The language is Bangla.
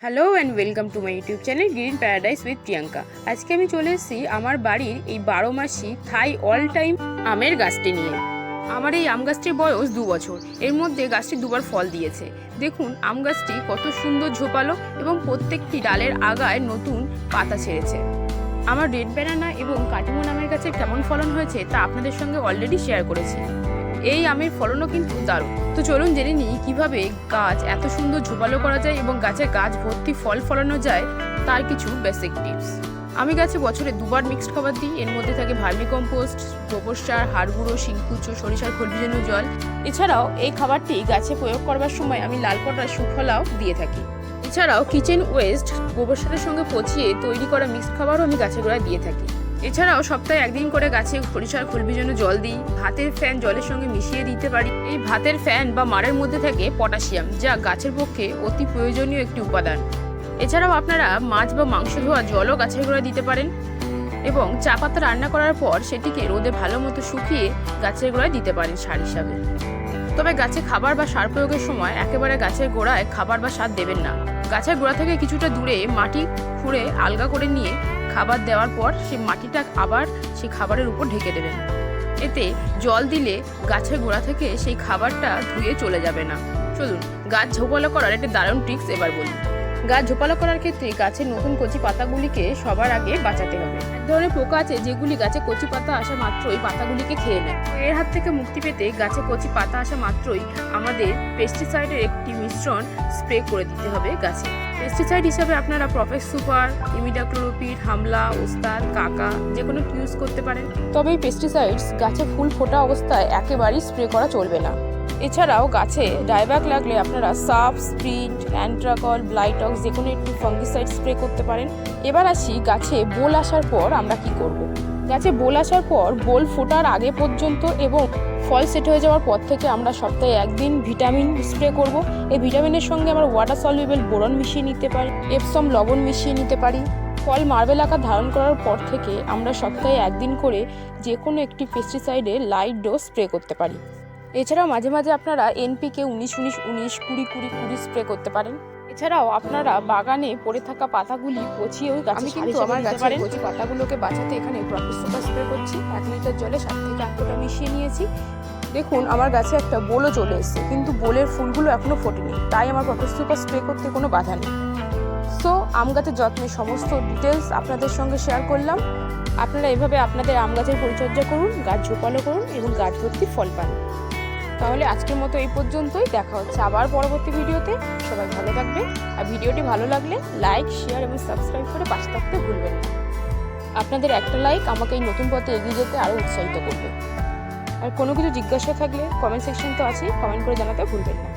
Hello and welcome to my YouTube channel green paradise with Priyanka. আজকে আমি চলে এসেছি আমার বাড়ির এই 12 মাসি থাই অল টাইম আমের গাছটি নিয়ে। আমার এই আম গাছটির বয়স 2 বছর। এর মধ্যে গাছটি দুবার ফল দিয়েছে। দেখুন আম গাছটি কত সুন্দর ঝোপালো এবং প্রত্যেকটি ডালের আগায় নতুন পাতা ছেড়েছে। আমার রেড ব্যানানা এবং কাটিমন আমের গাছের কেমন ফলন হয়েছে তা আপনাদের সঙ্গে অলরেডি শেয়ার করেছি। এই আমের ফলনও কিন্তু দারুণ। তো চলুন জেনে নিই কিভাবে গাছ এত সুন্দর ঝোপালো করা যায় এবং গাছে গাছ ভর্তি ফল ফলানো যায় তার কিছু বেসিক টিপস। আমি গাছে বছরে দুবার মিক্সড খাবার দিই। এর মধ্যে থাকে ভার্মি কম্পোস্ট, গোবর সার, হাড় গুঁড়ো, শিংকুচো, সরিষার খোল ভিজানো জল। এছাড়াও এই খাবারটি গাছে প্রয়োগ করবার সময় আমি লাল পটাশ সুফলাও দিয়ে থাকি। এছাড়াও কিচেন ওয়েস্ট গোবর সারের সঙ্গে পচিয়ে তৈরি করা মিক্সড খাবারও আমি গাছের গোড়ায় দিয়ে থাকি। এছাড়াও সপ্তাহে একদিন করে গাছে সরিষার খোল ভিজানো জল দিই। ভাতের ফ্যান জলের সঙ্গে মিশিয়ে দিতে পারি। এই ভাতের ফ্যান বা মাড়ের মধ্যে থাকে পটাশিয়াম, যা গাছের পক্ষে অতি প্রয়োজনীয় একটি উপাদান। এছাড়াও আপনারা মাছ বা মাংস ধোয়া জলও গাছের গোড়ায় দিতে পারেন এবং চা পাতা রান্না করার পর সেটিকে রোদে ভালো মতো শুকিয়ে গাছের গোড়ায় দিতে পারেন সার হিসাবে। তবে গাছে খাবার বা সার প্রয়োগের সময় একেবারে গাছের গোড়ায় খাবার বা সার দেবেন না। গাছের গোড়া থেকে কিছুটা দূরে মাটি খুঁড়ে আলগা করে নিয়ে খাবার দেওয়ার পর সেই মাটিটা আবার সেই খাবারের উপর ঢেকে দেবেন। এতে জল দিলে গাছের গোড়া থেকে সেই খাবারটা ধুয়ে চলে যাবে না। চলুন গাছ ঝোপালো করার একটা দারুণ ট্রিক্স এবার বলি। গাছ ঝোপালো করার ক্ষেত্রে গাছের নতুন কচি পাতাগুলিকে সবার আগে বাঁচাতে হবে। এক ধরনের পোকা আছে যেগুলি গাছে কচি পাতা আসা মাত্রই পাতাগুলিকে খেয়ে নেয়। এর হাত থেকে মুক্তি পেতে গাছে কচি পাতা আসা মাত্রই আমাদের পেস্টিসাইডের একটি মিশ্রণ স্প্রে করে দিতে হবে গাছে। পেস্টিসাইড হিসাবে আপনারা প্রফেক্স সুপার, ইমিডাক্লোরোপিড, হামলা, ওস্তাদ, কাকা যে কোনো ইউজ করতে পারেন। তবে এই পেস্টিসাইডস গাছে ফুল ফোটা অবস্থায় একেবারেই স্প্রে করা চলবে না। এছাড়াও গাছে ডাইব্যাক লাগলে আপনারা সাফ, স্প্রিন্ট, অ্যান্ট্রাকল, ব্লাইটক্স যে কোনো একটি ফাঙ্গিসাইড স্প্রে করতে পারেন। এবার আসি গাছে বোল আসার পর আমরা কি করব। গাছে বোল আসার পর বোল ফোটার আগে পর্যন্ত এবং ফল সেট হয়ে যাওয়ার পর থেকে আমরা সপ্তাহে একদিন ভিটামিন স্প্রে করব। এই ভিটামিনের সঙ্গে আমরা ওয়াটার সলিউবল বোরন মিশিয়ে নিতে পারি, এপসম লবণ মিশিয়ে নিতে পারি। ফল মার্বেল আকার ধারণ করার পর থেকে আমরা সপ্তাহে একদিন করে যে কোনো একটি পেস্টিসাইডে লাইট ডোজ স্প্রে করতে পারি। এছাড়াও মাঝে মাঝে আপনারা এনপিকে 19-19-19, 20-20-20 স্প্রে করতে পারেন। এছাড়াও আপনারা বাগানে পড়ে থাকা পাতাগুলি পচিয়েও গাছে আমার গাছের কচি পাতাগুলোকে বাঁচাতে এখানে প্রফেক্স সুপার স্প্রে করছি। 1 লিটার জলে 7 থেকে 8 ফোঁটা মিশিয়ে নিয়েছি। দেখুন আমার গাছে একটা বোলও চলে এসেছে, কিন্তু বোলের ফুলগুলো এখনো ফোটেনি, তাই আমার প্রফেক্স সুপার স্প্রে করতে কোনো বাধা নেই। সো আম গাছের যত্নের সমস্ত ডিটেলস আপনাদের সঙ্গে শেয়ার করলাম। আপনারা এভাবে আপনাদের আম গাছের পরিচর্যা করুন, গাছ ঝোপালো করুন এবং গাছ ভর্তি ফল পান। তাহলে আজকের মতো এই পর্যন্তই। দেখা হচ্ছে আবার পরবর্তী ভিডিওতে। সবাই ভালো থাকবেন। আর ভিডিওটি ভালো লাগলে লাইক, শেয়ার এবং সাবস্ক্রাইব করে পাশে থাকতে ভুলবেন না। আপনাদের একটা লাইক আমাকে এই নতুন পথে এগিয়ে যেতে আরও উৎসাহিত করবে। আর কোনো কিছু জিজ্ঞাসা থাকলে কমেন্ট সেকশন তো আছেই, কমেন্ট করে জানাতে ভুলবেন না।